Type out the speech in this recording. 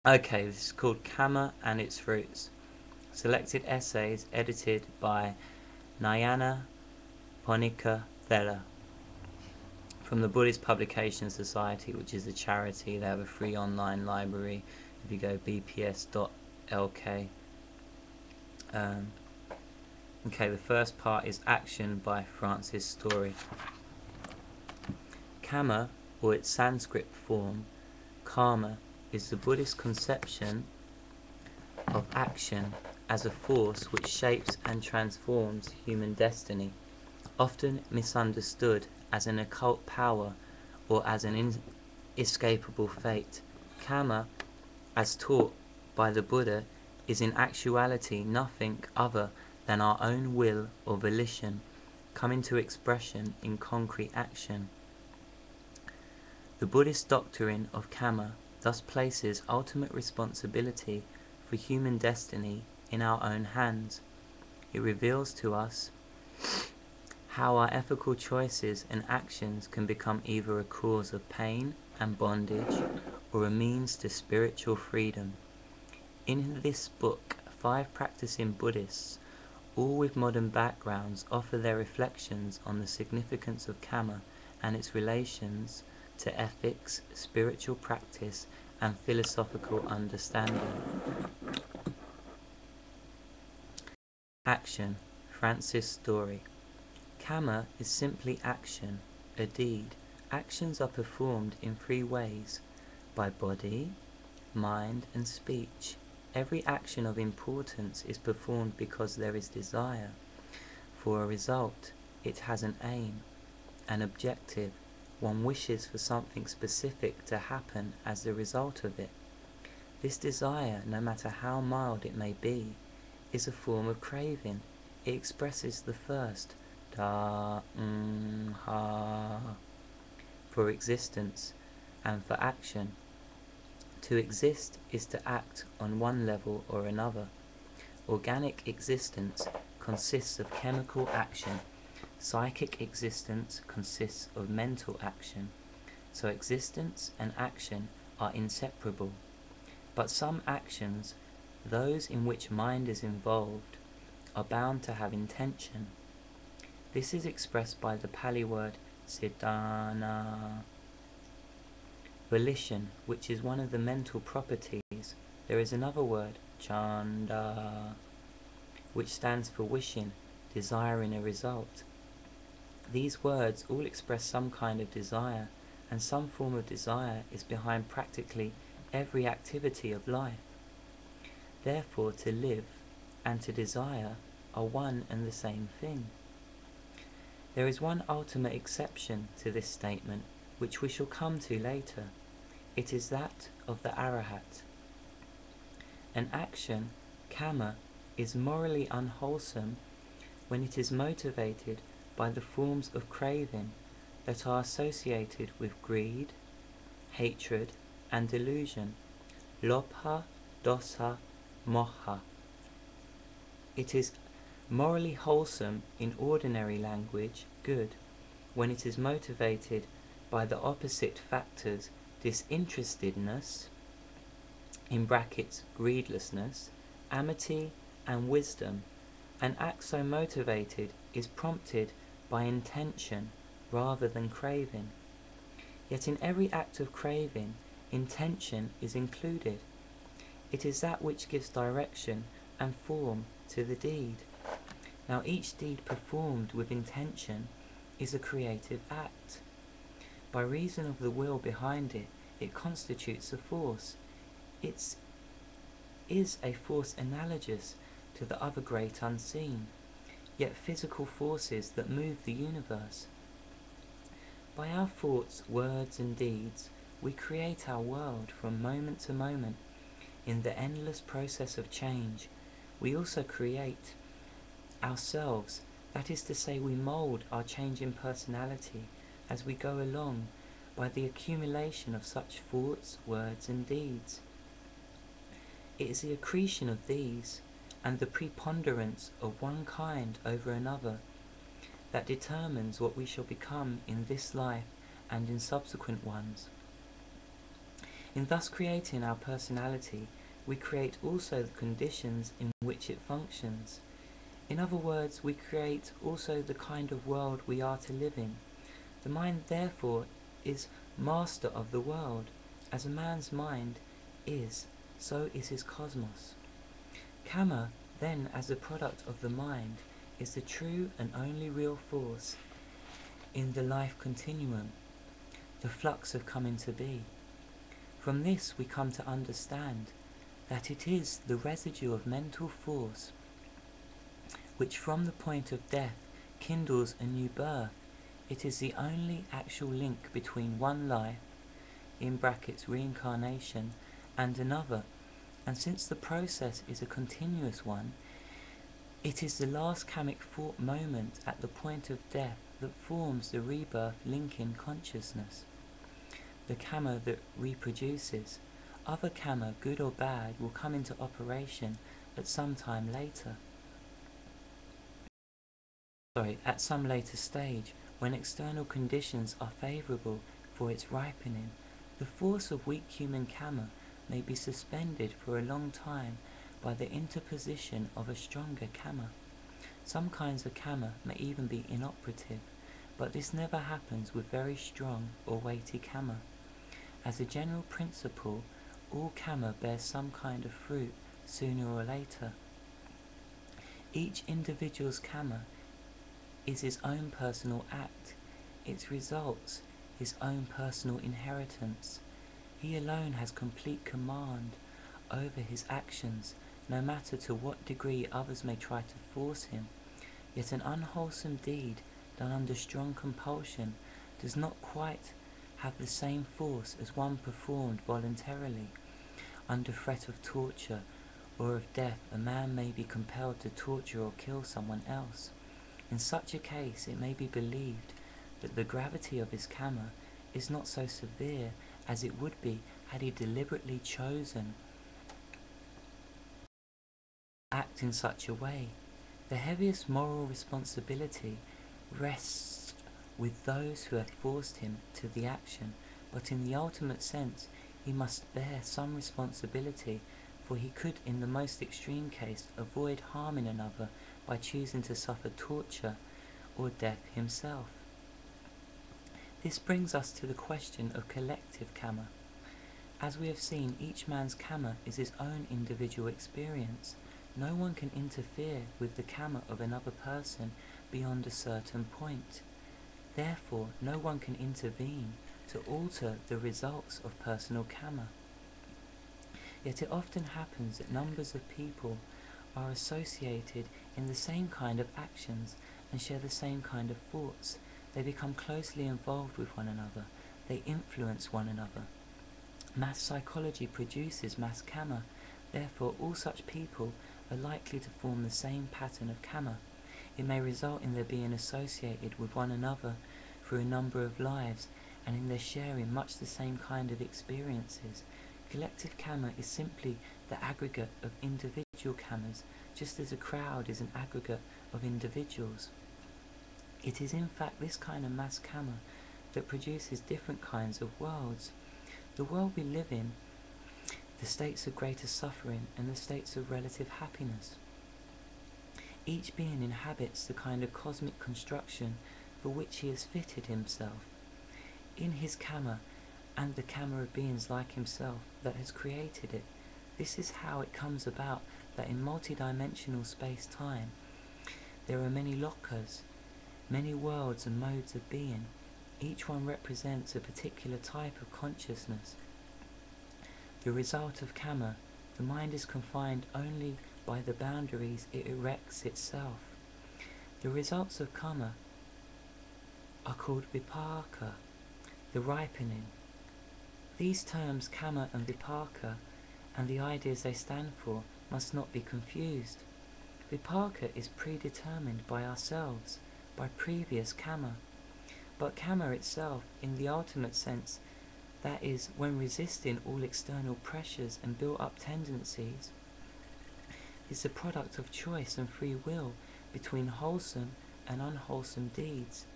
Okay, this is called Kamma and Its Fruits. Selected essays edited by Nayana Ponika Thela from the Buddhist Publication Society, which is a charity. They have a free online library if you go bps.lk. Okay, the first part is Action by Francis Story. Kamma, or its Sanskrit form, karma, is the Buddhist conception of action as a force which shapes and transforms human destiny, often misunderstood as an occult power or as an inescapable fate. Kamma, as taught by the Buddha, is in actuality nothing other than our own will or volition come into expression in concrete action. The Buddhist doctrine of Kamma thus places ultimate responsibility for human destiny in our own hands. It reveals to us how our ethical choices and actions can become either a cause of pain and bondage or a means to spiritual freedom. In this book, 5 practicing Buddhists, all with modern backgrounds, offer their reflections on the significance of Kamma and its relations to ethics, spiritual practice, and philosophical understanding. Action. Francis Story. Kamma is simply action, a deed. Actions are performed in 3 ways: by body, mind, and speech. Every action of importance is performed because there is desire. For a result, it has an aim, an objective. One wishes for something specific to happen as the result of it. This desire, no matter how mild it may be, is a form of craving. It expresses the thirst, ha, for existence and for action. To exist is to act on one level or another. Organic existence consists of chemical action. Psychic existence consists of mental action. So existence and action are inseparable. But some actions, those in which mind is involved, are bound to have intention. This is expressed by the Pali word siddhana. Volition, which is one of the mental properties. There is another word, chanda, which stands for wishing, desiring a result. These words all express some kind of desire, and some form of desire is behind practically every activity of life. Therefore, to live and to desire are one and the same thing. There is one ultimate exception to this statement, which we shall come to later. It is that of the Arahat. An action, kamma, is morally unwholesome when it is motivated by the forms of craving that are associated with greed, hatred, and delusion, lobha, dosa, moha. It is morally wholesome in ordinary language, good, when it is motivated by the opposite factors, disinterestedness, in brackets greedlessness, amity, and wisdom. An act so motivated is prompted by intention rather than craving. Yet in every act of craving, intention is included. It is that which gives direction and form to the deed. Now each deed performed with intention is a creative act. By reason of the will behind it, it constitutes a force. It is a force analogous to the other great unseen, yet physical forces that move the universe. By our thoughts, words, and deeds, we create our world from moment to moment. In the endless process of change, we also create ourselves, that is to say, we mould our changing personality as we go along by the accumulation of such thoughts, words, and deeds. It is the accretion of these, and the preponderance of one kind over another, that determines what we shall become in this life and in subsequent ones. In thus creating our personality, we create also the conditions in which it functions. In other words, we create also the kind of world we are to live in. The mind, therefore, is master of the world. As a man's mind is, so is his cosmos. Kamma, then, as a product of the mind, is the true and only real force in the life continuum, the flux of coming to be. From this we come to understand that it is the residue of mental force which from the point of death kindles a new birth. It is the only actual link between one life, in brackets reincarnation, and another, and since the process is a continuous one, it is the last kamic thought moment at the point of death that forms the rebirth link in consciousness. The kamma that reproduces. Other kamma, good or bad, will come into operation at some time later. At some later stage, when external conditions are favourable for its ripening. The force of weak human kamma may be suspended for a long time by the interposition of a stronger kamma. Some kinds of kamma may even be inoperative, but this never happens with very strong or weighty kamma. As a general principle, all kamma bears some kind of fruit sooner or later. Each individual's kamma is his own personal act, its results his own personal inheritance. He alone has complete command over his actions, no matter to what degree others may try to force him. Yet an unwholesome deed done under strong compulsion does not quite have the same force as one performed voluntarily. Under threat of torture or of death, a man may be compelled to torture or kill someone else. In such a case, it may be believed that the gravity of his kamma is not so severe as it would be had he deliberately chosen to act in such a way. The heaviest moral responsibility rests with those who have forced him to the action, but in the ultimate sense he must bear some responsibility, for he could in the most extreme case avoid harming another by choosing to suffer torture or death himself. This brings us to the question of collective kamma. As we have seen, each man's kamma is his own individual experience. No one can interfere with the kamma of another person beyond a certain point. Therefore, no one can intervene to alter the results of personal kamma. Yet it often happens that numbers of people are associated in the same kind of actions and share the same kind of thoughts. They become closely involved with one another. They influence one another. Mass psychology produces mass kamma. Therefore, all such people are likely to form the same pattern of kamma. It may result in their being associated with one another through a number of lives and in their sharing much the same kind of experiences. Collective kamma is simply the aggregate of individual kammas, just as a crowd is an aggregate of individuals. It is in fact this kind of mass kamma that produces different kinds of worlds. The world we live in, the states of greater suffering and the states of relative happiness. Each being inhabits the kind of cosmic construction for which he has fitted himself. In his kamma and the kamma of beings like himself that has created it. This is how it comes about that in multidimensional space-time there are many lokas, many worlds and modes of being. Each one represents a particular type of consciousness. The result of kamma, the mind is confined only by the boundaries it erects itself. The results of kamma are called vipaka, the ripening. These terms kamma and vipaka and the ideas they stand for must not be confused. Vipaka is predetermined by ourselves, by previous kamma. But kamma itself, in the ultimate sense, that is, when resisting all external pressures and built-up tendencies, is the product of choice and free will between wholesome and unwholesome deeds.